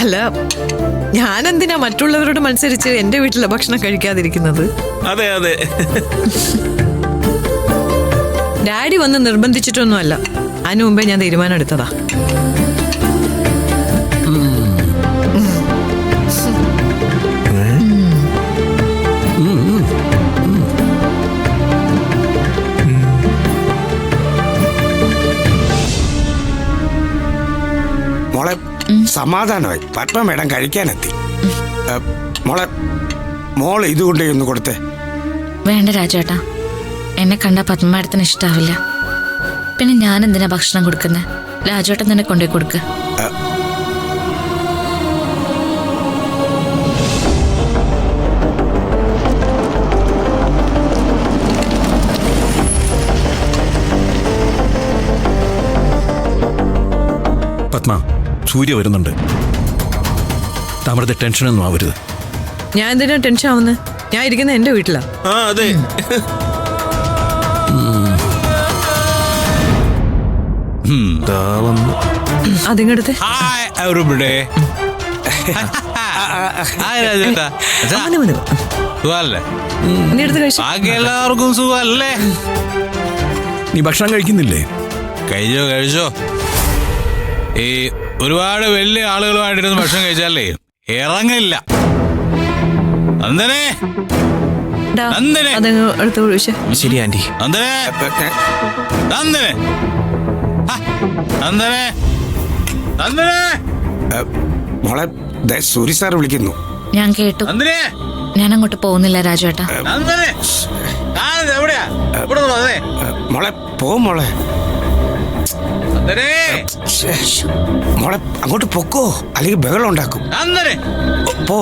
അല്ല, ഞാനെന്തിനാ മറ്റുള്ളവരോട് മത്സരിച്ച് എന്റെ വീട്ടിലെ ഭക്ഷണം കഴിക്കാതിരിക്കുന്നത്? അതെ അതെ. ഡാഡി വന്ന് നിർബന്ധിച്ചിട്ടൊന്നുമല്ല, അതിനു മുമ്പേ ഞാൻ തീരുമാനം എടുത്തതാ. മോളെ സമാധാനമായി. പത്മ മേഡം കഴിക്കാനെത്തി. മോളെ ഇതുകൊണ്ട് ഒന്ന് കൊടുത്തേ. വേണ്ട രാജേട്ടാ, എന്നെ കണ്ട പത്മ മേഡത്തിന് ഇഷ്ടാവില്ല. പിന്നെ ഞാൻ എന്തിനാ ഭക്ഷണം കൊടുക്കുന്നത്? രാജേട്ടൻ തന്നെ കൊണ്ടുപോയി കൊടുക്ക. പത്മ, സൂര്യ വരുന്നുണ്ട്. താമരത്തെ ടെൻഷനൊന്നും ആവരുത്. ഞാൻ എന്തിനാ ടെൻഷൻ ആവുന്നത്? ഞാൻ ഇരിക്കുന്ന എന്റെ വീട്ടിലാ. അതെ. അതിങ്ങടുത്ത് എല്ലാവർക്കും സുഖല്ലേ? നീ ഭക്ഷണം കഴിക്കുന്നില്ലേ? കഴിച്ചോ. ഈ ഒരുപാട് വലിയ ആളുകളുമായിട്ടിരുന്ന് ഭക്ഷണം കഴിച്ചാലേ ഇറങ്ങില്ല. നന്ദനെ, ശരി ആന്റി. മോളെ സൂര്യ സാർ വിളിക്കുന്നു. ഞാൻ കേട്ടു. ഞാൻ അങ്ങോട്ട് പോകുന്നില്ല രാജേട്ടാ. മോളെ പോ മോളെ. മോളെ അങ്ങോട്ട് പൊക്കോ, അല്ലെങ്കിൽ ബഹളം ഉണ്ടാക്കും. പോ.